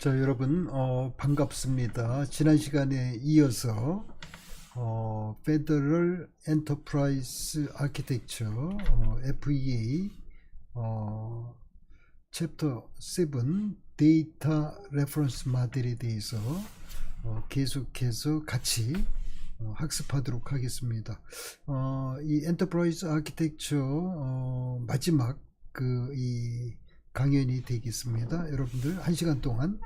자, 여러분, 반갑습니다. 지난 시간에 이어서 Federal Enterprise Architecture FEA 챕터 7 데이터 레퍼런스 모델에 대해서 계속해서 같이 학습하도록 하겠습니다. 이 엔터프라이즈 아키텍처 마지막 이 강연이 되겠습니다. 여러분들 1시간 동안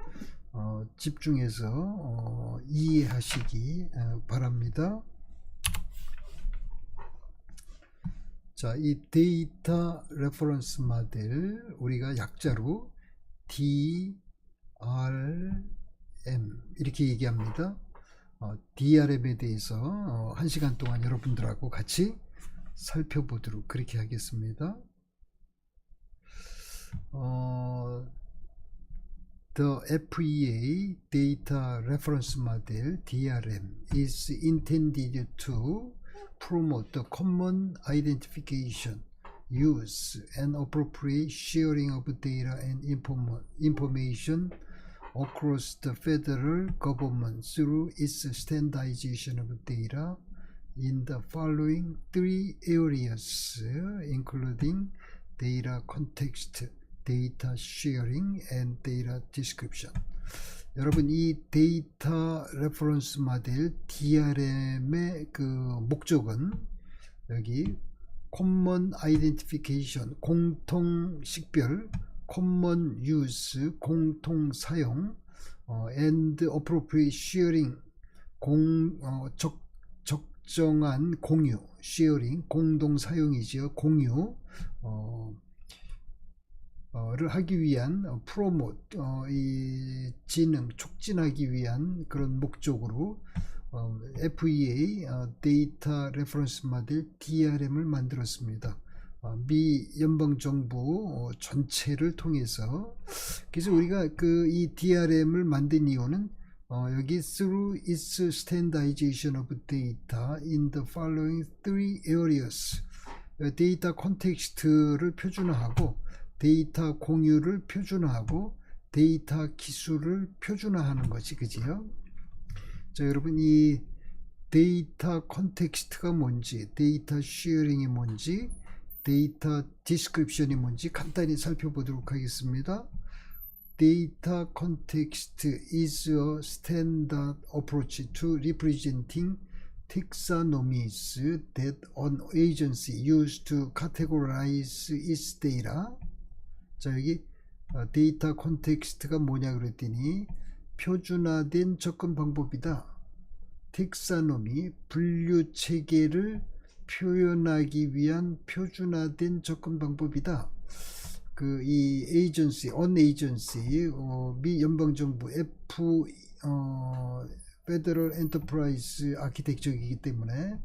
집중해서 이해하시기 바랍니다. 자, 이 데이터 레퍼런스 모델 우리가 약자로 DRM 이렇게 얘기합니다. DRM에 대해서 1시간 동안 여러분들하고 같이 살펴보도록 그렇게 하겠습니다. The FEA Data Reference Model (DRM) is intended to promote the common identification, use, and appropriate sharing of data and information across the federal government through its standardization of data in the following three areas, including data context, data sharing, and data description. 여러분, 이 데이터 레퍼런스 모델 DRM의 그 목적은 여기 common identification, 공통 식별, common use, 공통 사용, and appropriate sharing, 적정한 공유, sharing, 공동 사용이죠. 공유, 를 하기 위한 프로모트, 이 진흥, 촉진하기 위한 그런 목적으로 FEA 데이터 레퍼런스 모델 DRM을 만들었습니다. 미 연방정부 전체를 통해서. 그래서 우리가 이 DRM을 만든 이유는 여기 through its standardization of data in the following three areas, 데이터 콘텍스트를 표준화하고 데이터 공유를 표준화하고 데이터 기술을 표준화하는 것이 그지요. 자, 여러분, 이 데이터 콘텍스트가 뭔지, 데이터 쉐어링이 뭔지, 데이터 디스크립션이 뭔지 간단히 살펴보도록 하겠습니다. Data context is a standard approach to representing taxonomies that an agency used to categorize its data. 자, 여기 데이터 콘텍스트가 뭐냐 그랬더니 표준화된 접근 방법이다. 텍사노미, 분류 체계를 표현하기 위한 표준화된 접근 방법이다. 이 에이전시, 언 에이전시, 미 연방정부 Federal Enterprise Architecture이기 때문에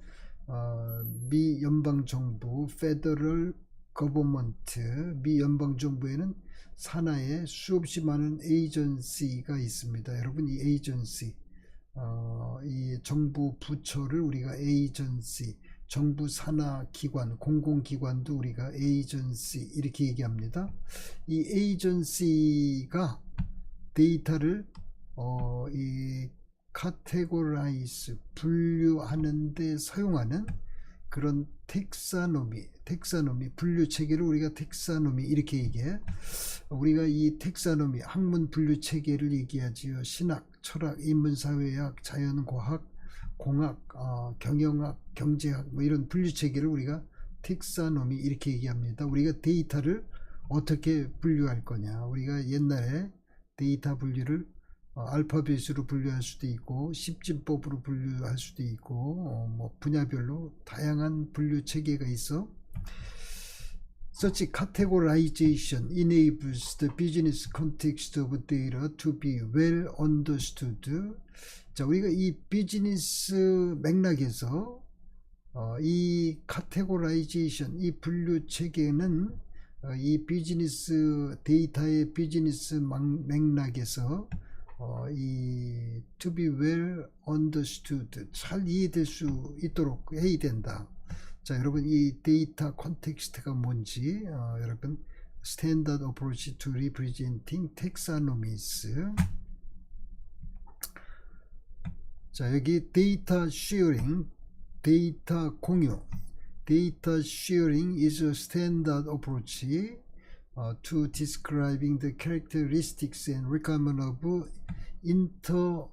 미 연방정부 Federal Government, 미 연방정부에는 산하에 수없이 많은 에이전시가 있습니다. 여러분, 이 에이전시, 이 정부 부처를 우리가 에이전시, 정부 산하 기관, 공공기관도 우리가 에이전시 이렇게 얘기합니다. 이 에이전시가 데이터를 이 카테고라이즈, 분류하는 데 사용하는 그런 텍사노미, 분류 체계를 우리가 텍사노미 이렇게 얘기해. 우리가 이 텍사노미, 학문 분류 체계를 얘기하지요. 신학, 철학, 인문사회학, 자연과학, 공학, 경영학, 경제학, 뭐 이런 분류 체계를 우리가 텍사노미 이렇게 얘기합니다. 우리가 데이터를 어떻게 분류할 거냐. 우리가 옛날에 데이터 분류를 알파벳으로 분류할 수도 있고 십진법으로 분류할 수도 있고 뭐 분야별로 다양한 분류 체계가 있어. Such categorization enables the business context of data to be well understood. 자, 우리가 이 비즈니스 맥락에서 이 categorization, 이 분류 체계는 이 비즈니스 데이터의 비즈니스 맥락에서 이 to be well understood, 잘 이해될 수 있도록 해야 된다. 자, 여러분, 이 데이터 콘텍스트가 뭔지 여러분 Standard Approach to Representing Taxonomies, 자, 여기 데이터 쉐어링, 데이터 공유. Data sharing is a standard approach to describing the characteristics and requirements of inter-agency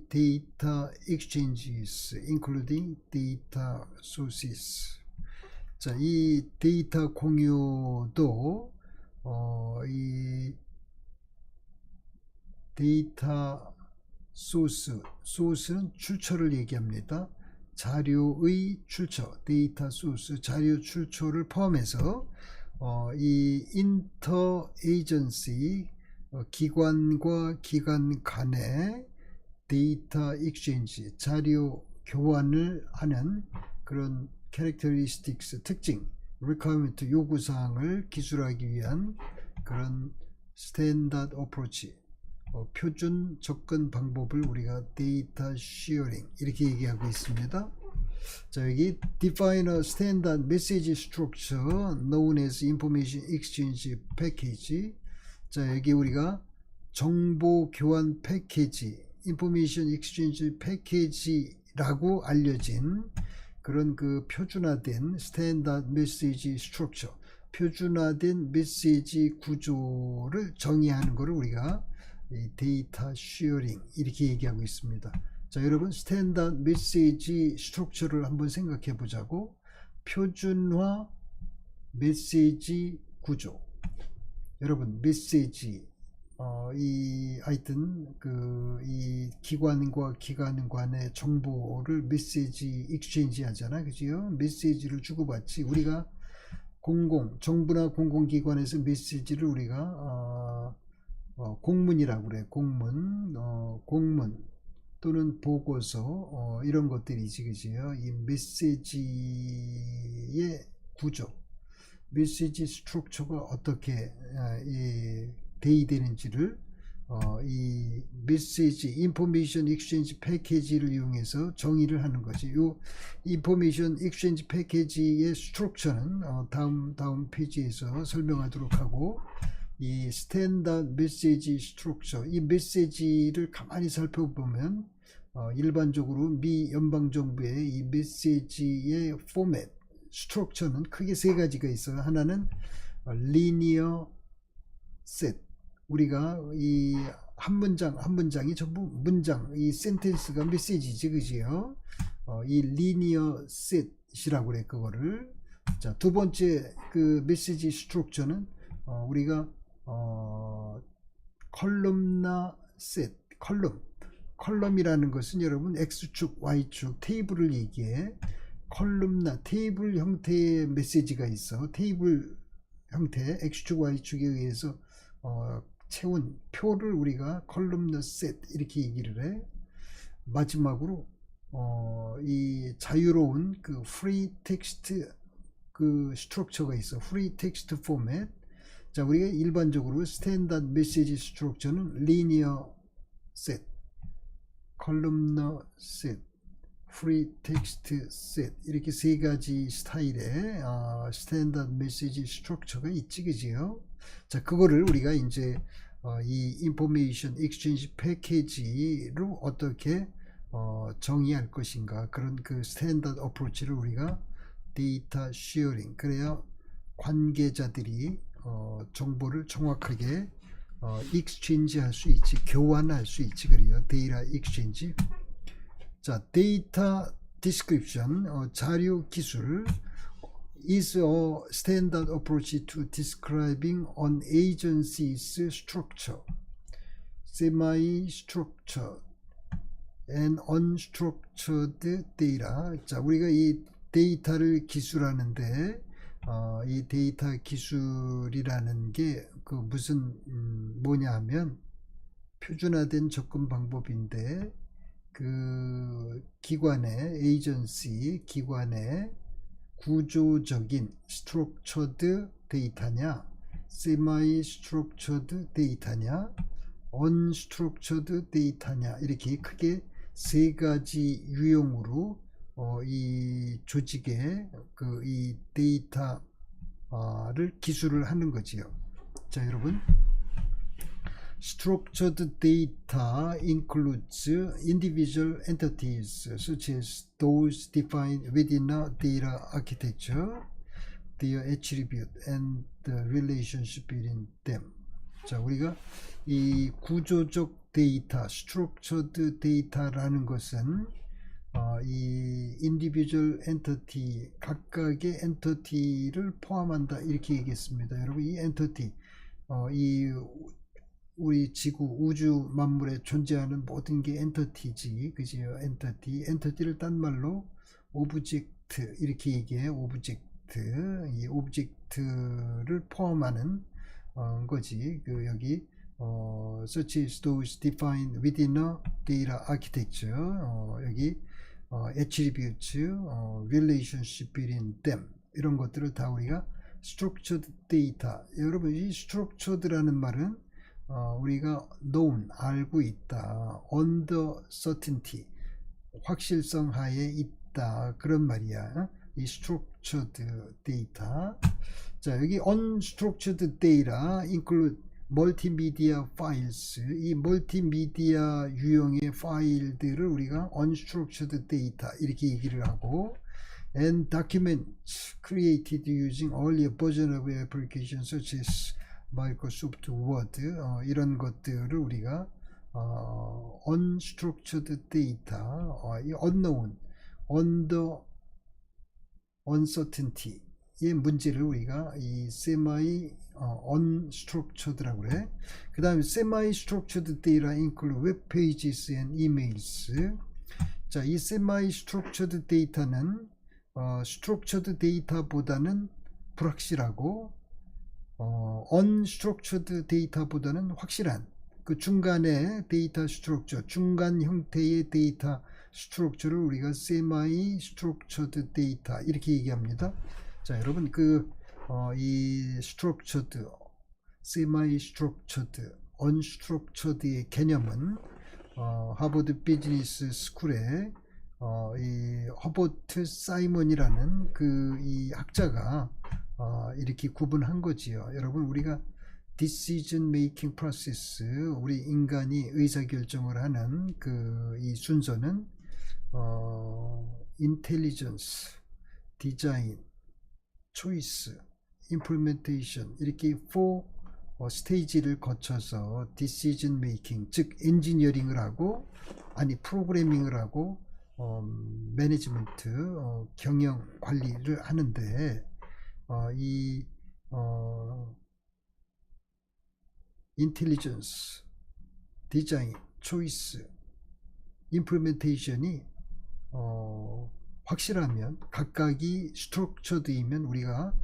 data exchanges, including data sources. 자, 이 데이터 공유도 이 데이터 소스는 출처를 얘기합니다. 자료의 출처, 데이터 소스, 자료 출처를 포함해서 이 인터 에이전시, 기관과 기관 간의 데이터 익스체인지, 자료 교환을 하는 그런 캐릭터리스틱스, 특징, requirement, 요구사항을 기술하기 위한 그런 스탠다드 어프로치, 표준 접근 방법을 우리가 데이터 쉐어링 이렇게 얘기하고 있습니다. 자, 여기 define a standard message structure known as information exchange package. 자, 여기 우리가 정보 교환 패키지, information exchange package라고 알려진 그런 그 표준화된 standard message structure, 표준화된 메시지 구조를 정의하는 것을 우리가 데이터 쉐어링 이렇게 얘기하고 있습니다. 자, 여러분 스탠다드 메시지 스트럭처를 한번 생각해 보자고. 표준화 메시지 구조. 여러분 메시지 이 하여튼 이 기관과 기관 간의 정보를 메시지 익스체인지 하잖아, 그지요? 메시지를 주고받지. 우리가 정부나 공공기관에서 메시지를 우리가 공문이라고 그래. 공문 또는 보고서 이런 것들이지, 그지요? 이 메시지의 구조, 메시지 스트럭처가 어떻게 대의되는지를 이 메시지 인포메이션 익스체인지 패키지를 이용해서 정의를 하는 거지. 요 인포메이션 익스체인지 패키지의 스트럭처는 다음 페이지에서 설명하도록 하고, 이 스탠다드 메시지 스트럭처, 이 메시지를 가만히 살펴보면 일반적으로 미 연방정부의 이 메시지의 포맷, 스트럭처는 크게 세 가지가 있어요. 하나는 리니어 셋, 우리가 이 한 문장이 전부 문장, 이 센텐스가 메시지지, 그지요? 이 리니어 셋이라고 그래, 그거를. 자, 두 번째 그 메시지 스트럭처는 우리가 컬럼나 셋, 컬럼이라는 것은 여러분 X축, Y축 테이블을 얘기해. 컬럼나, 테이블 형태의 메시지가 있어. 테이블 형태, X축, Y축에 의해서 채운 표를 우리가 컬럼나 셋 이렇게 얘기를 해. 마지막으로 이 자유로운 그 프리 텍스트 그 스트럭처가 있어. 프리 텍스트 포맷. 자, 우리가 일반적으로 스탠다드 메시지 스트럭처는 리니어 셋, 컬럼너 셋, 프리 텍스트 셋, 이렇게 세 가지 스타일의 스탠다드 메시지 스트럭처가 있지, 그지요? 자, 그거를 우리가 이제 이 인포메이션 익스체인지 패키지로 어떻게 정의할 것인가, 그런 그 스탠다드 어프로치를 우리가 데이터 쉐어링, 그래야 관계자들이 정보를 정확하게 익스체인지 할 수 있지, 교환할 수 있지, 그래요. 데이터 익스체인지. 자, 데이터 디스크립션, 자료 기술 is a standard approach to describing an agency's structure, semi-structured and unstructured data. 자, 우리가 이 데이터를 기술하는데 이 데이터 기술이라는 게 그 무슨 뭐냐 하면 표준화된 접근 방법인데, 그 기관의 에이전시, 기관의 구조적인 스트럭처드 데이터냐, 세마이 스트럭처드 데이터냐, 언스트럭처드 데이터냐, 이렇게 크게 세 가지 유형으로 이 조직의 그 이 데이터를 기술을 하는 거지요. 자, 여러분, Structured data includes individual entities such as those defined within a data architecture, their attribute and the relationship between them. 자, 우리가 이 구조적 데이터, structured data라는 것은 이 individual entity, 각각의 entity를 포함한다 이렇게 얘기했습니다. 여러분 이 entity, 이 우리 지구 우주 만물에 존재하는 모든 게 엔터티지, 그지요? 엔터티를 딴 말로 오브젝트 이렇게 얘기해. 오브젝트, 이 오브젝트를 포함하는 거지. 그 여기 such as those defined within a data architecture, 여기 attributes, relationship between them 이런 것들을 다 우리가 structured data. 여러분 이 structured라는 말은 우리가 known, 알고 있다, under certainty, 확실성 하에 있다 그런 말이야. 이 structured data. 자, 여기 unstructured data include multimedia files. 이 멀티미디어 유형의 파일들을 우리가 unstructured data 이렇게 얘기를 하고, and documents created using earlier version of application such as 마이크로소프트 워드, 이런 것들을 우리가 unstructured data, 이 unknown, under uncertainty의 문제를 우리가 이 semi unstructured라고 그래. 그 다음에 semi structured data include web pages and emails. 자, 이 semi structured data는 structured data보다는 불확실하고, unstructured data보다는 확실한 그 중간의 데이터 스트럭처, 중간 형태의 데이터 스트럭처를 우리가 semi structured data 이렇게 얘기합니다. 자, 여러분 이 structured, semi structured, unstructured의 개념은 하버드 비즈니스 스쿨의 이 허버트 사이먼이라는 이 학자가 이렇게 구분한 거지요. 여러분 우리가 decision making process, 우리 인간이 의사결정을 하는 이 순서는 intelligence, design, choice, implementation 이렇게 4 스테이지를 거쳐서 decision making, 즉 엔지니어링을 하고, 아니 프로그래밍을 하고 매니지먼트, 경영 관리를 하는데, 이 인텔리전스, 디자인, 초이스, 임플리멘테이션이 확실하면, 각각이 스트럭처드이면 우리가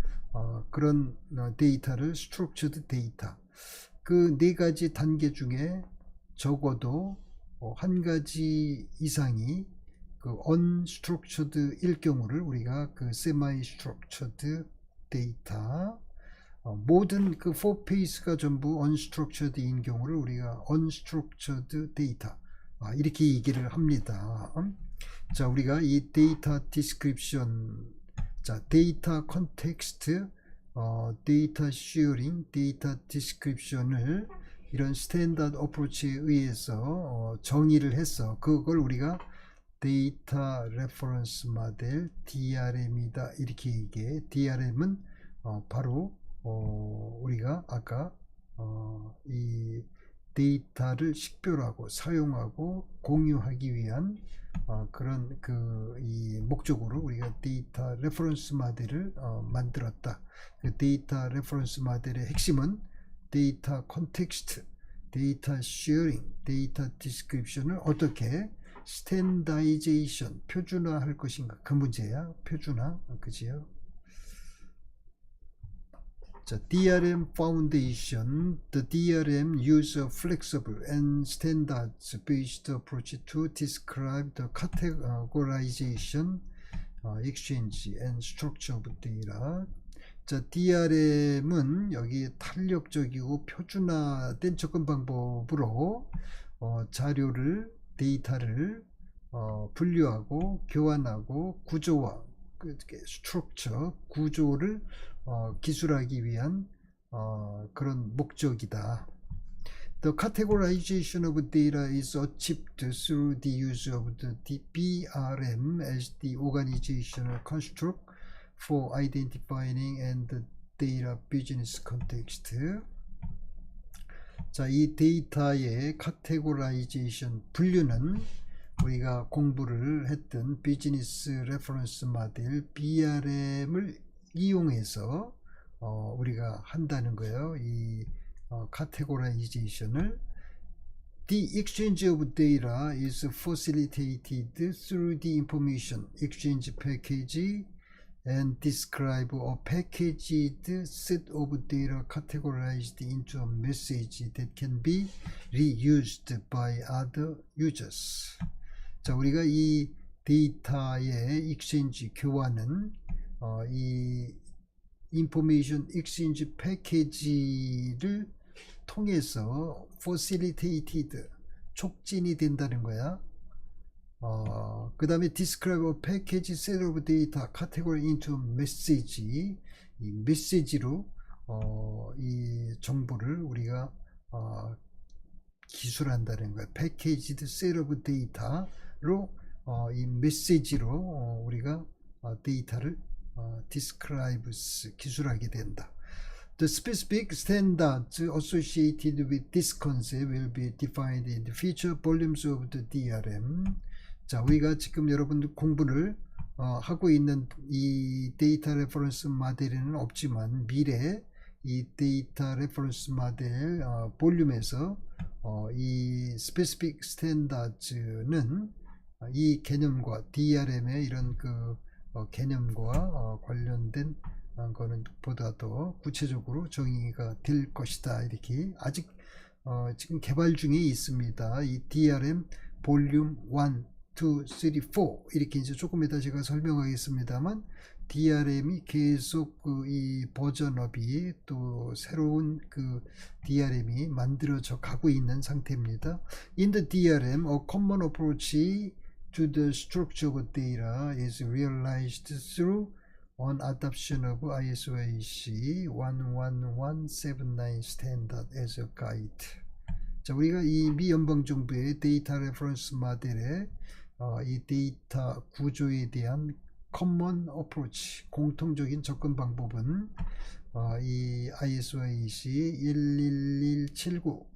그런 데이터를 스트럭처드 데이터, 그 네 가지 단계 중에 적어도 한 가지 이상이 그 unstructured일 경우를 우리가 그 semi-structured data, 모든 그 4페이스가 전부 unstructured인 경우를 우리가 unstructured data 이렇게 얘기를 합니다. 자, 우리가 이 데이터 디스크립션, 자, 데이터 컨텍스트, 데이터 쉐어링, 데이터 디스크립션을 이런 스탠다드 어프로치에 의해서 정의를 해서 그걸 우리가 데이터 레퍼런스 모델 DRM이다 이렇게 얘기해. DRM은 바로 우리가 아까 이 데이터를 식별하고 사용하고 공유하기 위한 그런 이 목적으로 우리가 데이터 레퍼런스 모델을 만들었다. 그 데이터 레퍼런스 모델의 핵심은 데이터 컨텍스트, 데이터 쉐어링, 데이터 디스크립션을 어떻게 스탠다이제이션, 표준화할 것인가, 그 문제야. 표준화, 그지요? 자, DRM Foundation. The DRM use a flexible and standards-based approach to describe the categorization, exchange, and structure of data. 자, DRM은 여기 탄력적이고 표준화된 접근 방법으로 자료를, 데이터를 분류하고 교환하고 구조화, 스트럭처, 구조를 기술하기 위한 그런 목적이다. The categorization of data is achieved through the use of the BRM as the organizational construct for identifying and data business context. 자, 이 데이터의 categorization 분류는 우리가 공부를 했던 비즈니스 레퍼런스 모델 BRM을 이용해서 우리가 한다는 거예요. 이 categorization을. The exchange of data is facilitated through the information exchange package and describe a packaged set of data categorized into a message that can be reused by other users. 자, 우리가 이 데이터의 익스체인지 교환은 이 인포메이션 익스체인지 패키지를 통해서 facilitated 촉진이 된다는 거야. 그 다음에 describe a package set of data category into message. 이 메시지로 이 정보를 우리가 기술한다는 거야. packaged set of data로 이 메시지로 우리가 데이터를 describes 기술하게 된다. The specific standards associated with this concept will be defined in the future volumes of the DRM. 자, 우리가 지금 여러분들 공부를 하고 있는 이 데이터 레퍼런스 모델에는 없지만 미래 이 데이터 레퍼런스 모델 볼륨에서 이 specific standards는 이 개념과 DRM의 이런 그 개념과 관련된 거는 보다 더 구체적으로 정의가 될 것이다. 이렇게 아직 지금 개발 중에 있습니다. 이 DRM 볼륨 1, 2, 3, 4 이렇게 이제 조금 이따 제가 설명하겠습니다만 DRM이 계속 이 버전업이 또 새로운 그 DRM이 만들어져 가고 있는 상태입니다. In the DRM, a common approach to the structure of data is realized through on adoption of ISO/IEC 11179 standard as a guide. 자, 우리가 이 미 연방 정부의 데이터 레퍼런스 모델의 이 데이터 구조에 대한 common approach, 공통적인 접근 방법은 이 ISO/IEC 11179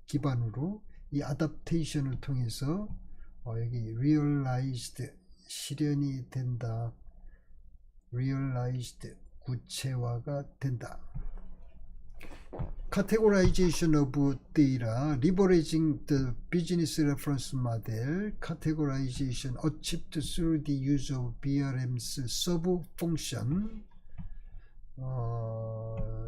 기반으로 이 adaptation을 통해서 여기 realized 실현이 된다. realized 구체화가 된다. Categorization of data, leveraging the business reference model, categorization achieved through the use of BRM's sub-function.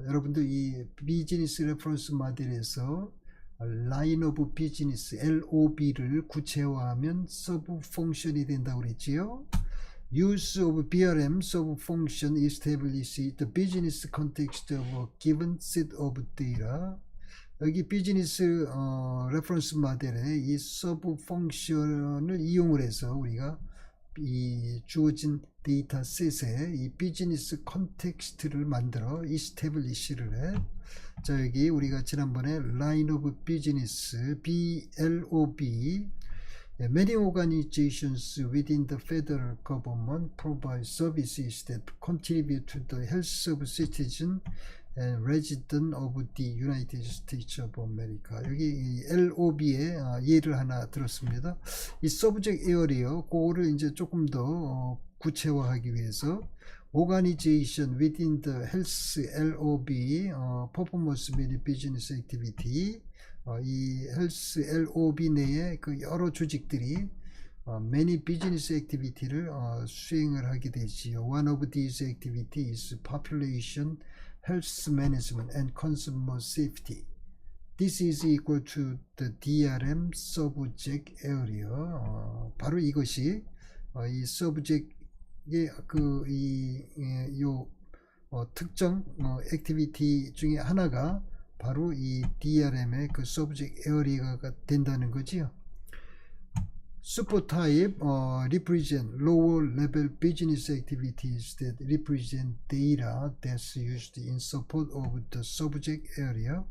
여러분들 이 비즈니스 레퍼런스 모델에서 line of business LOB를 구체화하면 sub-function이 된다고 그랬지요. Use of BRM sub-function establishes the business context of a given set of data. 여기 비즈니스 레퍼런스 모델의 이 sub-function을 이용을 해서 우리가 이 주어진 데이터 셋에 이 비즈니스 컨텍스트를 만들어 establish를 해. 자, 여기 우리가 지난번에 line of business BLOB Many organizations within the federal government provide services that contribute to the health of citizens and residents of the United States of America. 여기 이 LOB의 예를 하나 들었습니다. 이 subject area, 그거를 이제 조금 더 구체화하기 위해서 organization within the health LOB performance many business activity. 이 헬스 LOB 내에 그 여러 조직들이 many business activity를 수행을 하게 되지요. One of these activities is population health management and consumer safety. This is equal to the DRM subject area. 바로 이것이 이 subject의 특정 액티비티 중에 하나가 바로 이 DRM의 그 subject area가 된다는 거지요. Supertype represent lower level business activities that represent data that's used in support of the subject area.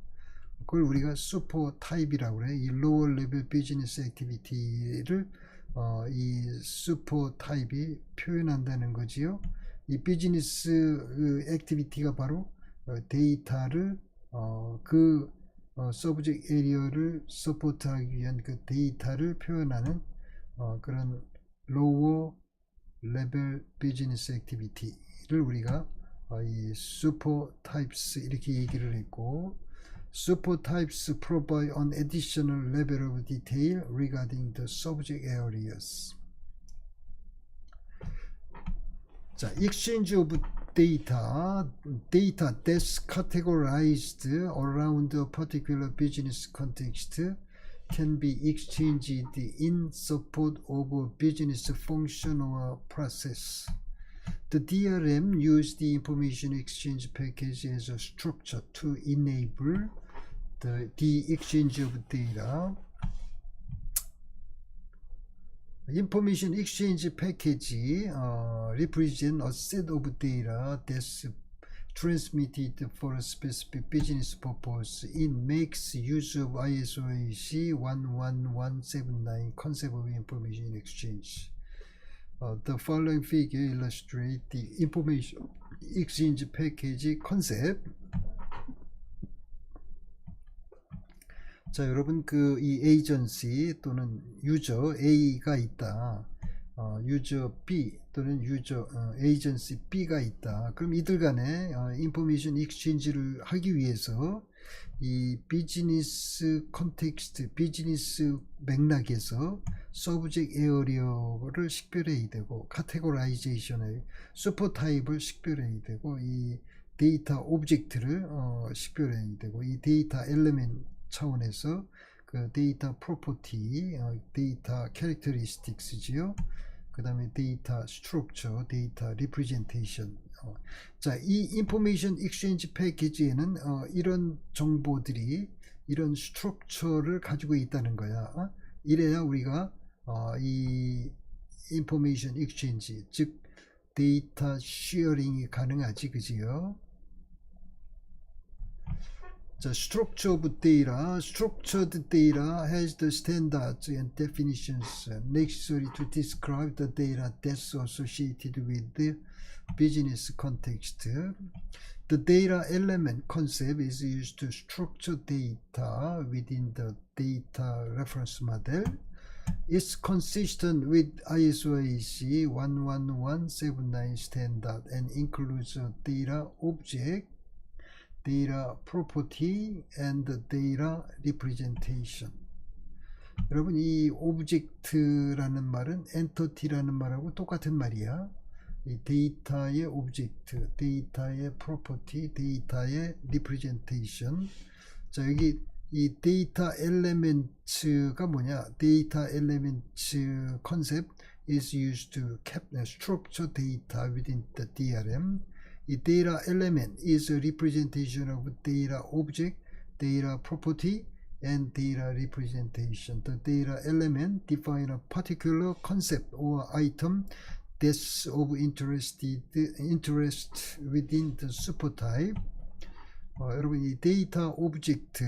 그걸 우리가 슈퍼 타입이라고 그래. 이 로어 레벨 비즈니스 액티비티를 이 슈퍼 타입이 표현한다는 거지요. 이 비즈니스 액티비티가 바로 데이터를 그 서브젝트 에리어를 서포트하기 위한 그 데이터를 표현하는 그런 로어 레벨 비즈니스 액티비티를 우리가 이 슈퍼 타입스 이렇게 얘기를 했고, 슈퍼 타입스 provide an additional level of detail regarding the subject areas. 자, exchange of data that's categorized around a particular business context can be exchanged in support of a business function or process. The DRM used the information exchange package as a structure to enable the exchange of data. Information exchange package represent a set of data that's transmitted for a specific business purpose. It makes use of ISO/IEC 11179 concept of information exchange. The following figure illustrates the information exchange package concept. 자, 여러분 이 에이전시 또는 유저 A가 있다. 유저 B 또는 유저 에이전시 B가 있다. 그럼 이들 간에 인포메이션 익스체인지를 하기 위해서 이 비즈니스 컨텍스트, 비즈니스 맥락에서 서브젝트 에어리어를 식별해야 되고, 카테고라이제이션의 슈퍼 타입을 식별해야 되고, 이 데이터 오브젝트를 식별해야 되고, 이 데이터 엘리멘트 차원에서 그 데이터 프로퍼티, 데이터 캐릭터리스틱스지요. 그 다음에 데이터 스트럭처, 데이터 리프레젠테이션. 자, 이 인포메이션 익스체인지 패키지에는 이런 정보들이 이런 스트럭처를 가지고 있다는 거야. 이래야 우리가 이 인포메이션 익스체인지, 즉 데이터 쉐어링이 가능하지, 그지요? 자, structure of data. Structured data has the standards and definitions necessary to describe the data that's associated with the business context. The data element concept is used to structure data within the data reference model. It's consistent with ISO/IEC 11179 standard and includes a data object, data property and data representation. 여러분, 이 오브젝트라는 말은 엔터티라는 말하고 똑같은 말이야. 이 데이터의 오브젝트, 데이터의 프로퍼티, 데이터의 리프레젠테이션. 자, 여기 이 데이터 엘리멘트가 뭐냐? 데이터 엘리멘트 컨셉 is used to structure data within the DRM. 이 data element is a representation of data object, data property, and data representation. The data element define a particular concept or item that's of interest within the supertype. 여러분, 이 데이터 오브젝트,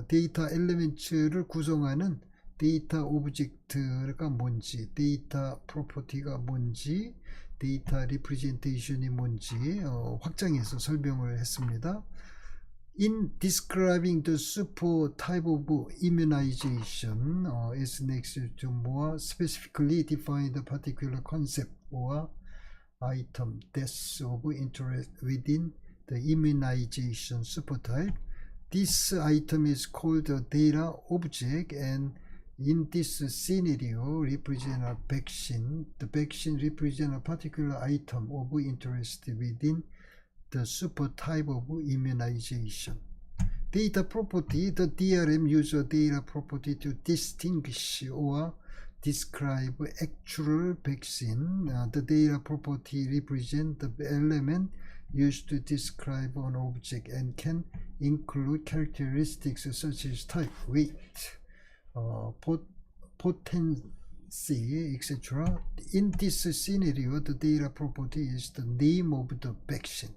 데이터 엘리멘트를 구성하는 데이터 오브젝트가 뭔지, 데이터 프로퍼티가 뭔지, 데이터 리프레젠테이션이 뭔지 확장해서 설명을 했습니다. In describing the super type of immunization, is next to more specifically define the particular concept or item that's of interest within the immunization supertype. This item is called a data object, and in this scenario represent a vaccine. The vaccine represents a particular item of interest within the supertype of immunization. Data property. The DRM uses data property to distinguish or describe actual vaccine. The data property represents the element used to describe an object and can include characteristics such as type, weight, potency, etc. In this scenario, the data property is the name of the vaccine.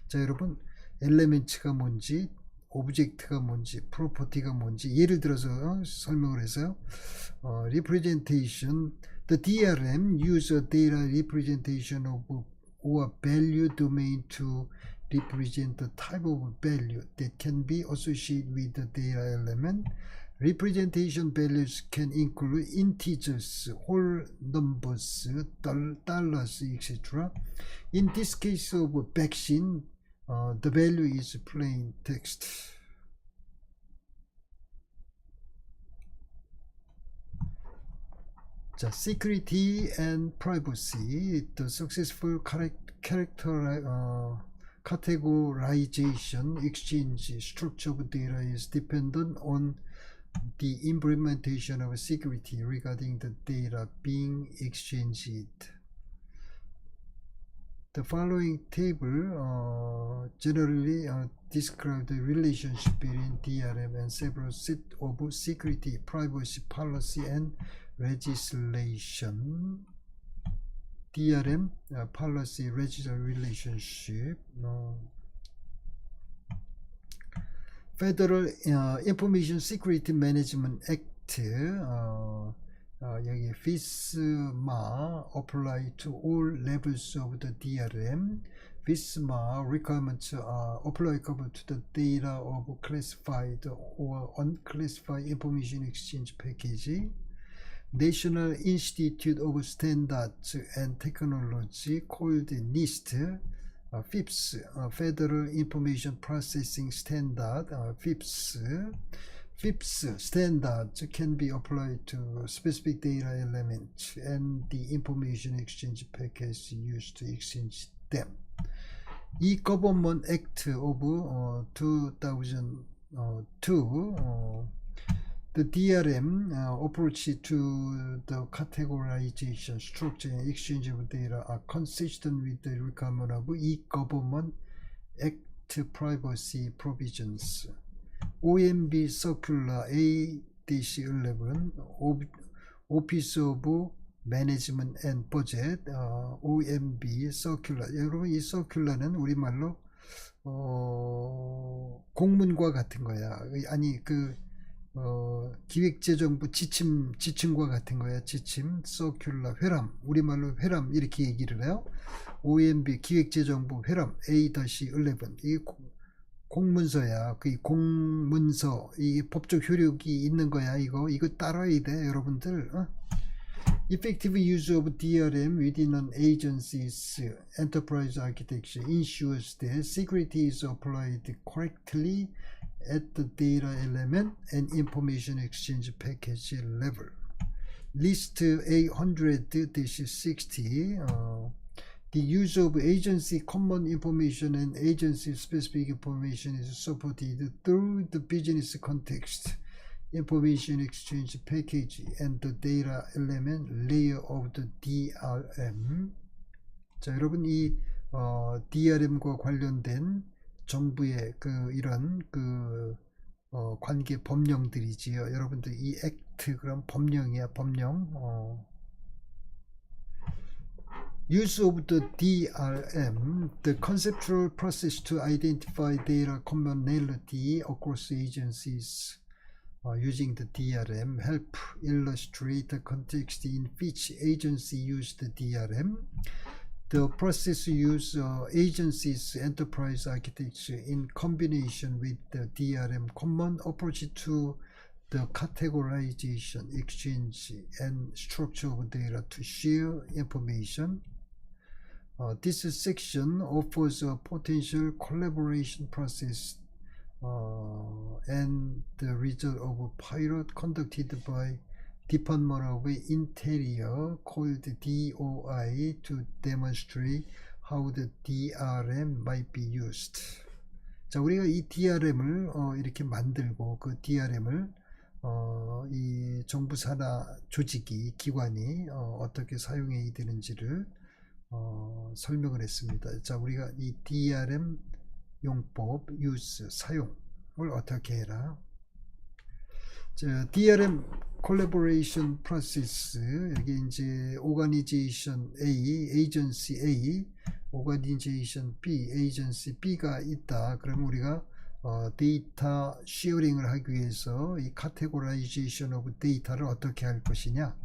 자, 여러분, 엘리멘트가 뭔지, 오브젝트가 뭔지, 프로퍼티가 뭔지 예를 들어서 설명을 해서요. representation, the DRM use a data representation of or value domain to represent the type of value that can be associated with the data element. Representation values can include integers, whole numbers, dollars, etc. In this case of vaccine, the value is plain text. 자, security and privacy. The successful categorization, exchange, structure of data is dependent on the implementation of security regarding the data being exchanged. The following table generally describe the relationship between DRM and several set of security, privacy, policy, and legislation. DRM, policy, legislation relationship. Federal Information Security Management Act, 여기 FISMA apply to all levels of the DRM. FISMA requirements are applicable to the data of classified or unclassified information exchange package. National Institute of Standards and Technology, called NIST, FIPS, Federal Information Processing Standard, FIPS. FIPS standards can be applied to specific data elements and the information exchange package used to exchange them. E-Government Act of 2002, the DRM approach to the categorization, structure, and exchange of data are consistent with the requirement of E-Government Act privacy provisions. OMB Circular A-11, Office of Management and Budget, OMB Circular. 여러분, 이 Circular는 우리말로 공문과 같은 거야. 아니 기획재정부 지침과 같은 거야. 지침, 서큘러, 회람, 우리말로 회람 이렇게 얘기를 해요. OMB 기획재정부 회람 A-11, 이 공문서야. 그 공문서, 이 법적 효력이 있는 거야. 이거 따라야 돼, 여러분들. Effective use of DRM within an agency's enterprise architecture ensures that security is applied correctly at the data element and information exchange package level. List 800-60, the use of agency common information and agency specific information is supported through the business context, information exchange package, and the data element layer of the DRM. 자, 여러분, 이 DRM과 관련된 정부의 이런 관계 법령들이지요. 여러분들 이 액트 그럼 법령이야, 법령. Use of the DRM, the conceptual process to identify data commonality across agencies using the DRM, help illustrate the context in which agency used the DRM. The process use agencies' enterprise architecture in combination with the DRM common approach to the categorization, exchange, and structure of data to share information. This section offers a potential collaboration process and the result of a pilot conducted by Department of Interior called DOI to demonstrate how the DRM might be used. 자, 우리가 이 DRM을 이렇게 만들고 그 DRM을 이 정부 산하 조직이 기관이 어떻게 사용해야 되는지를 설명을 했습니다. 자, 우리가 이 DRM 용법, use, 사용을 어떻게 해라. 자, DRM collaboration process, 여기 이제 organization A, agency A, organization B, agency B가 있다. 그러면 우리가 데이터 쉐어링을 하기 위해서 이 카테고라이제이션 오브 데이터를 어떻게 할 것이냐,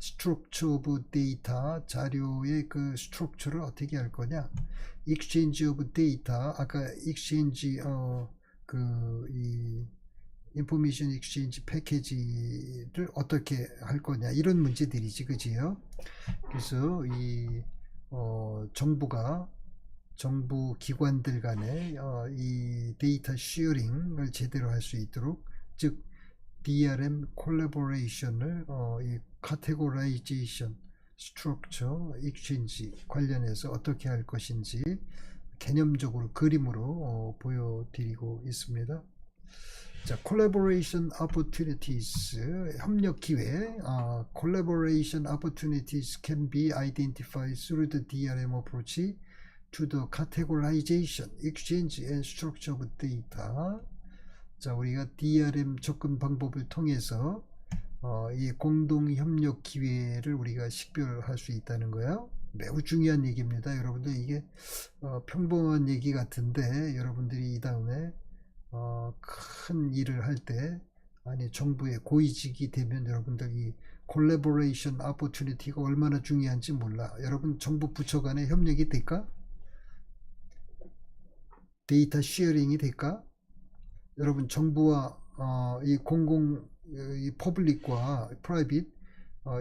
스트럭처 오브 데이터, 자료의 그 스트럭처를 어떻게 할 거냐, 익스체인지 오브 데이터, 아까 익스체인지 이 인포메이션 익스체인지 패키지를 어떻게 할 거냐, 이런 문제들이지, 그지요? 그래서 이 정부 기관들 간에 이 데이터 쉐어링을 제대로 할 수 있도록, 즉 DRM 콜라보레이션을 이 카테고라이제이션, 스트럭처, 익스체인지 관련해서 어떻게 할 것인지 개념적으로 그림으로 보여드리고 있습니다. 자, collaboration opportunities, 협력 기회. collaboration opportunities can be identified through the DRM approach to the categorization, exchange and structure of data. 자, 우리가 DRM 접근 방법을 통해서 이 공동 협력 기회를 우리가 식별할 수 있다는 거예요. 매우 중요한 얘기입니다. 여러분들 이게 평범한 얘기 같은데, 여러분들이 이 다음에 큰 일을 할 때, 아니 정부의 고위직이 되면 여러분들 이 콜라보레이션 오퍼튜니티가 얼마나 중요한지 몰라. 여러분 정부 부처 간의 협력이 될까? 데이터 쉐어링이 될까? 여러분 정부와 이 이 퍼블릭과 프라이빗,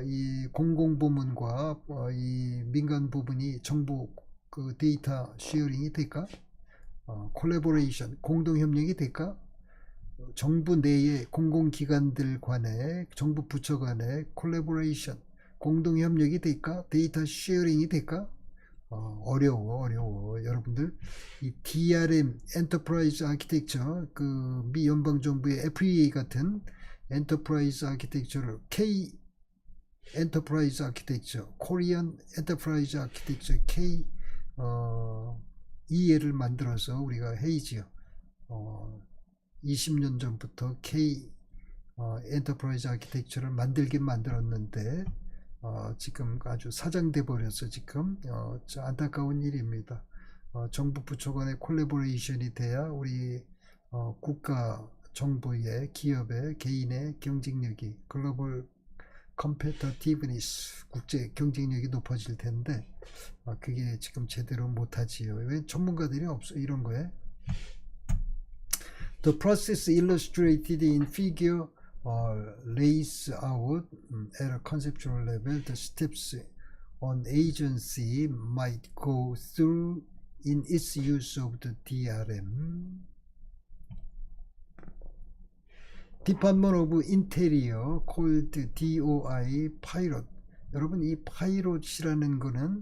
이 공공부문과 이 민간 부분이 정부 그 데이터 쉐어링이 될까? 콜라보레이션, 공동협력이 될까? 정부 내의 공공기관들 간에, 정부 부처 간에 콜라보레이션, 공동협력이 될까? 데이터 쉐어링이 될까? 어려워. 여러분들 이 DRM, 엔터프라이즈 아키텍처, 그 미 연방정부의 FEA 같은 엔터프라이즈 아키텍처를 K 엔터프라이즈 아키텍처, 코리안 엔터프라이즈 아키텍처 K EA를 만들어서 우리가 해이지요. 20년 전부터 K 엔터프라이즈 아키텍처를 만들긴 만들었는데 지금 아주 사장돼 버려서 지금 안타까운 일입니다. 정부 부처 간의 콜라보레이션이 돼야 우리 국가, 정부의, 기업의, 개인의 경쟁력이, 글로벌 컴페터티브니스, 국제 경쟁력이 높아질 텐데 그게 지금 제대로 못하지요. 왜? 전문가들이 없어 이런 거에. The process illustrated in figure lays out at a conceptual level the steps an agency might go through in its use of the DRM. Department of Interior called DOI Pilot. 여러분 이 파이롯이라는 거는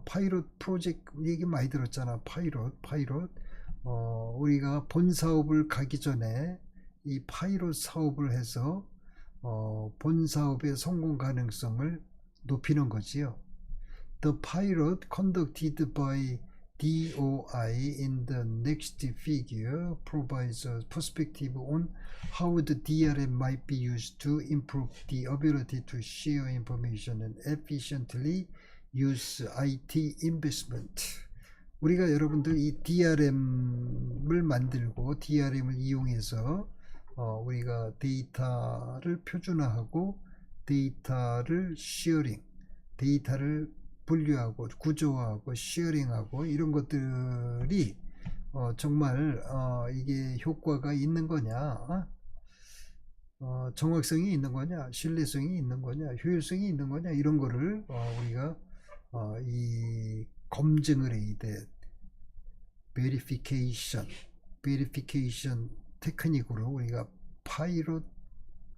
파이롯 프로젝트 얘기 많이 들었잖아. 파이롯. 우리가 본 사업을 가기 전에 이 파이롯 사업을 해서 본 사업의 성공 가능성을 높이는 거지요. The pilot conducted by DOI in the next figure provides a perspective on how the DRM might be used to improve the ability to share information and efficiently use IT investment. 우리가 여러분들 이 DRM을 만들고 DRM을 이용해서 우리가 데이터를 표준화하고 데이터를 쉐어링, 데이터를 분류하고 구조화하고 쉐어링하고 이런 것들이 정말 이게 효과가 있는 거냐, 정확성이 있는 거냐, 신뢰성이 있는 거냐, 효율성이 있는 거냐, 이런 거를 우리가 이 검증을 해야 돼. 베리피케이션 테크닉으로 우리가 파이롯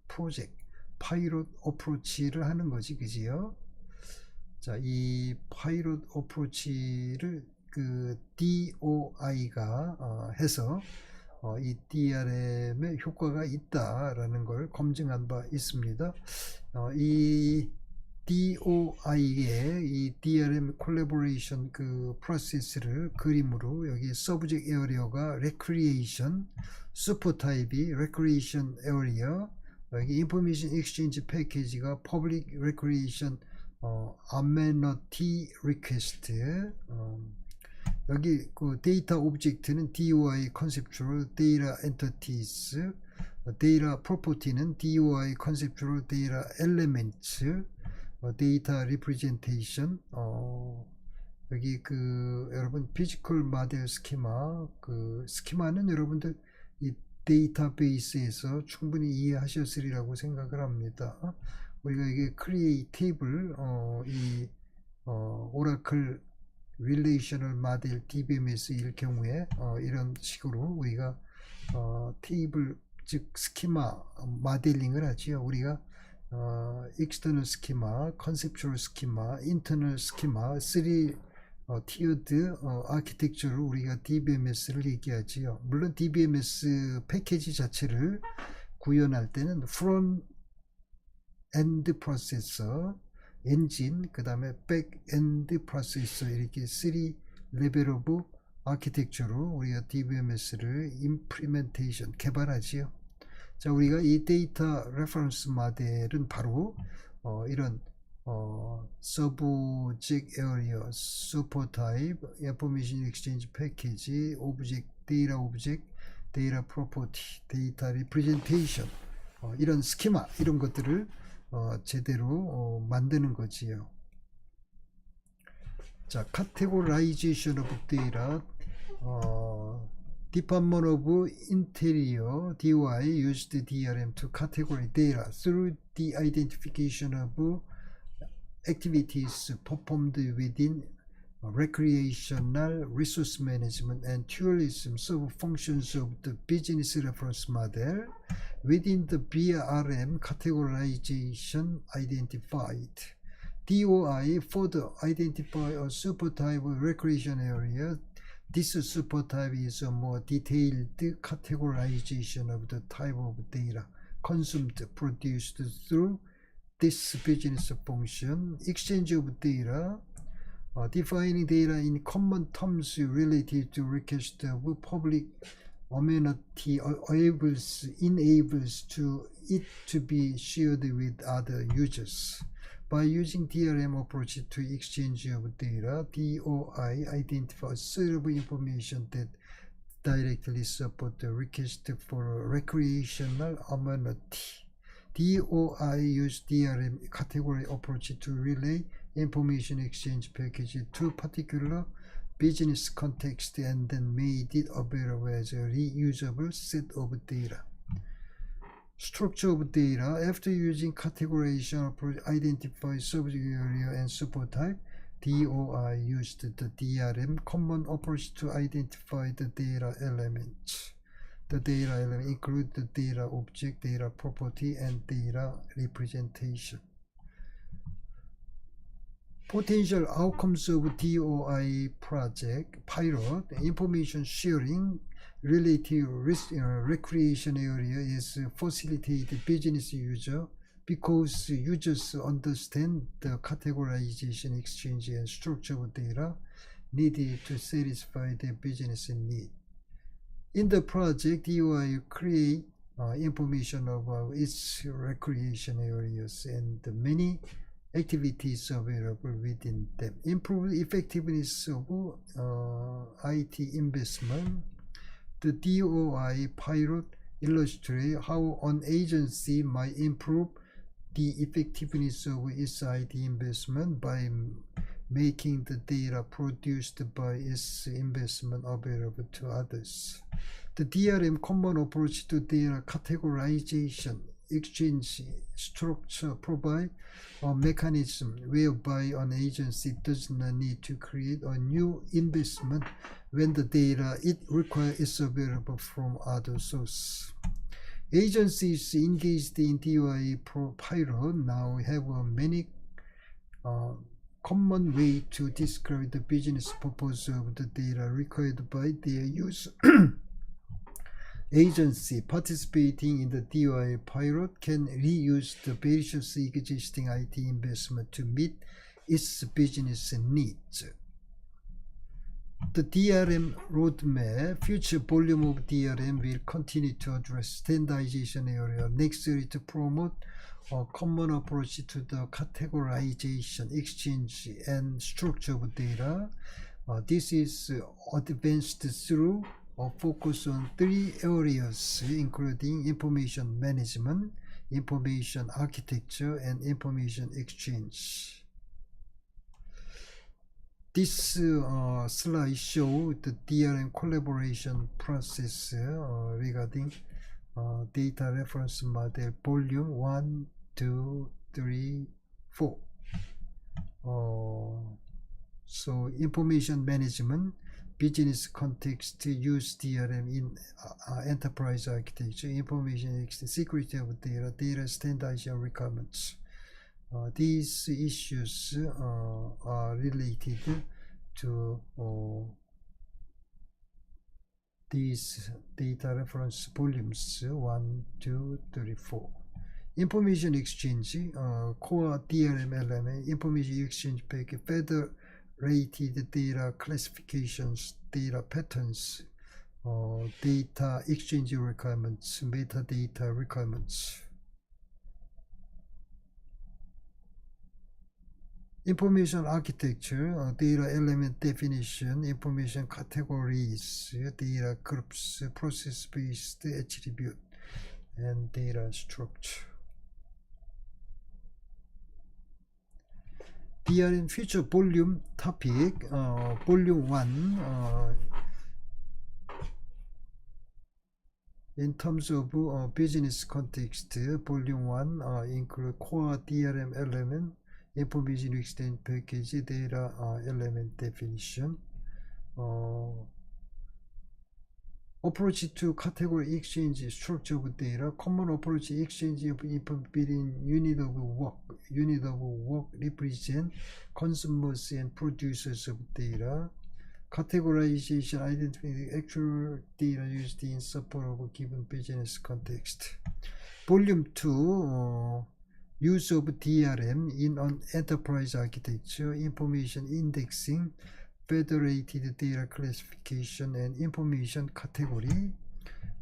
프로젝트, 파이롯 어프로치를 하는 거지, 그지요? 자, 이 파이롯 어프로치를 그 DOI가 해서 이 DRM의 효과가 있다라는 걸 검증한 바 있습니다. 이 DOI의 이 DRM 콜라보레이션 그 프로세스를 그림으로, 여기 서브젝트 에어리어가 레크리에이션, 슈퍼 타입이 레크리에이션 에어리어, 여기 인포메이션 익스체인지 패키지가 퍼블릭 레크리에이션 아메너티 리퀘스트, 여기 그 데이터 오브젝트는 DOI Conceptual Data Entities, 데이터 프로퍼티는 DOI Conceptual Data Elements, 데이터 Representation, 여기 그 여러분 피지컬 모델 스키마, 그 스키마는 여러분들 이 데이터베이스에서 충분히 이해하셨으리라고 생각을 합니다. 우리가 이게 크리에이트 테이블, 오라클 릴레이셔널 모델 DBMS일 경우에 이런 식으로 우리가 테이블 즉 스키마 모델링을 하지요. 우리가 external 스키마, conceptual 스키마, internal 스키마, 3 tiered 아키텍처를 우리가 DBMS를 얘기하지요. 물론 DBMS 패키지 자체를 구현할 때는 front end processor, 엔진, 그 다음에 백엔드 프로세서 이렇게 3 레벨 오브 아키텍처로 우리가 DBMS를 임플리멘테이션 개발하지요. 자, 우리가 이 데이터 레퍼런스 모델은 바로 이런 서브젝트 에어리어, 슈퍼 타입, 인포메이션 익스체인지 패키지, 오브젝트, 데이터 오브젝트, 데이터 프로퍼티, 데이터 리프레젠테이션, 이런 스키마 이런 것들을 제대로 만드는 거지요. 자, categorization of data, Department of Interior (DOI) used DRM to categorize data through the identification of activities performed within recreational, resource management, and tourism sub-functions of the business reference model within the BRM categorization identified. DOI further identify a supertype of recreation area. This supertype is a more detailed categorization of the type of data consumed produced through this business function. Exchange of data, defining data in common terms related to request of public amenity enables it to be shared with other users. By using DRM approach to exchange of data, DOI identifies suitable information that directly support the request for recreational amenity. DOI use DRM category approach to relay information exchange package to particular business context and then made it available as a reusable set of data. Structure of data. After using categorization approach identify subject area and supertype, DOI used the DRM common approach to identify the data elements. The data element include the data object, data property, and data representation. Potential outcomes of DOI project pilot: information sharing relative recreation area is facilitated business user because users understand the categorization, exchange, and structure of data needed to satisfy their business need. In the project, DOI create information about its recreation areas and the many activities available within them. Improve effectiveness of IT investment. The DOI pilot illustrates how an agency might improve the effectiveness of its IT investment by making the data produced by its investment available to others. The DRM common approach to data categorization, exchange, structure provide a mechanism whereby an agency does not need to create a new investment when the data it requires is available from other sources. Agencies engaged in DOI pilot now have many common way to describe the business purpose of the data required by their use. Agency participating in the DOI pilot can reuse the various existing IT investment to meet its business needs. The DRM roadmap. Future volume of DRM will continue to address standardization area necessary to promote a common approach to the categorization, exchange, and structure of data. This is advanced through a focus on 3 areas, including information management, information architecture, and information exchange. This slide shows the DRM collaboration process regarding data reference model volume 1, 2, 3, 4. So information management, business context, use DRM in enterprise architecture, information security of data, data standardization requirements. These issues are related to these data reference volumes 1, 2, 3, 4. Information exchange, core DRM element, information exchange package, federated data classifications, data patterns, data exchange requirements, metadata requirements. Information architecture, data element definition, information categories, data groups, process-based attribute, and data structure. DRM future volume topic, volume 1, in terms of business context, volume 1 include core DRM element, information exchange package, data element definition, approach to category exchange, structure of data, common approach exchange of info between unit of work represent consumers and producers of data, categorization, identifying actual data used in support of a given business context. Volume 2, use of DRM in an enterprise architecture, information indexing, federated data classification, and information category.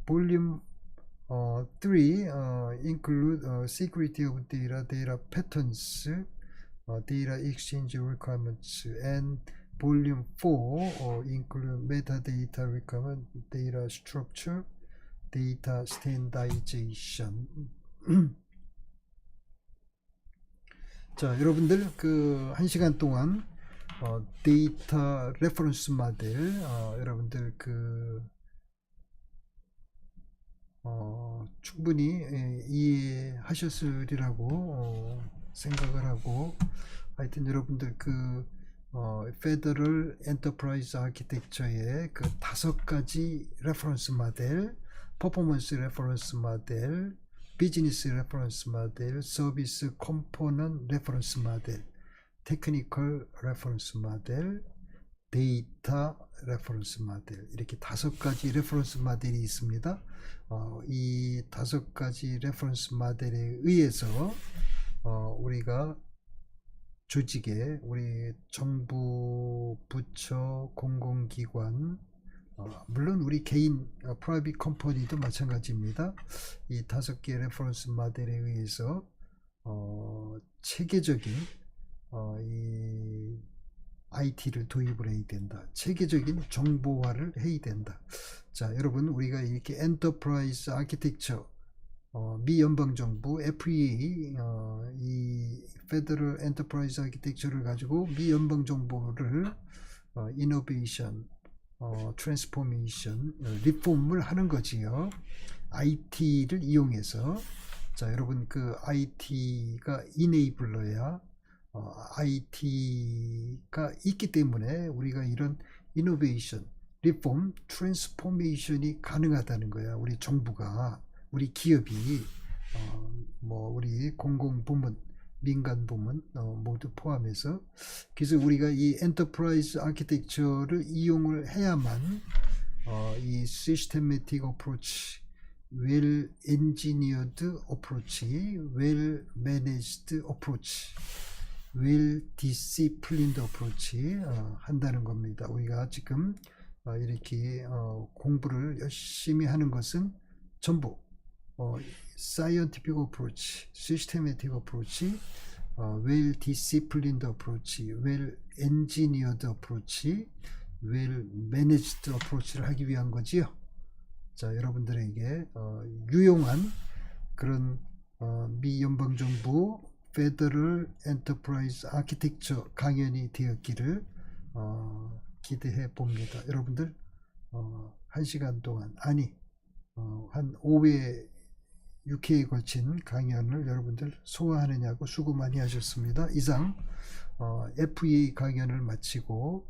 Volume 3 include security of data, data patterns, data exchange requirements, and volume 4 include metadata requirement, data structure, data standardization. 자, 여러분들 그 1시간 동안 데이터 레퍼런스 모델 여러분들 그 충분히 이해하셨으리라고 생각을 하고, 하여튼 여러분들 그 페더럴 엔터프라이즈 아키텍처의 그 5가지 레퍼런스 모델, 퍼포먼스 레퍼런스 모델, 비즈니스 레퍼런스 모델, 서비스 컴포넌트 레퍼런스 모델, 테크니컬 레퍼런스 모델, 데이터 레퍼런스 모델, 이렇게 5가지 레퍼런스 모델이 있습니다. 이 5가지 레퍼런스 모델에 의해서 우리가 조직에, 우리 정부, 부처, 공공기관, 물론 우리 개인 프라이빗 컴퍼니도 마찬가지입니다. 이 5개 레퍼런스 모델에 의해서 체계적인 이 IT를 도입을 해야 된다. 체계적인 정보화를 해야 된다. 자, 여러분, 우리가 이렇게 엔터프라이즈 아키텍처, 미 연방정부 FEA, 이 페더럴 엔터프라이즈 아키텍처를 가지고 미 연방정부를 이노베이션, 트랜스포메이션, 리폼을 하는 거지요. IT를 이용해서. 자, 여러분, 그 IT가 이네이블러야. IT가 있기 때문에 우리가 이런 이노베이션, 리폼, 트랜스포메이션이 가능하다는 거야. 우리 정부가, 우리 기업이, 우리 공공부문, 민간부문 모두 포함해서. 그래서 우리가 이 엔터프라이즈 아키텍처를 이용을 해야만 이 시스테매틱 어프로치, 웰 엔지니어드 어프로치, 웰 매니지드 어프로치, 웰 디시플린드 어프로치 한다는 겁니다. 우리가 지금 이렇게 공부를 열심히 하는 것은 전부 사이언티픽 어프로치, 시스테매틱 어프로치, well disciplined approach, well engineered approach, well managed approach를 하기 위한 거지요. 자, 여러분들에게 유용한 그런 미 연방정부 페더럴 엔터프라이즈 아키텍처 강연이 되었기를 기대해 봅니다. 여러분들 1시간 동안 한 5회 6회에 걸친 강연을 여러분들 소화하느냐고 수고 많이 하셨습니다. 이상 FEA 강연을 마치고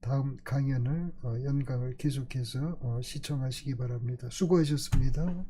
다음 강연을 연강을 계속해서 시청하시기 바랍니다. 수고하셨습니다.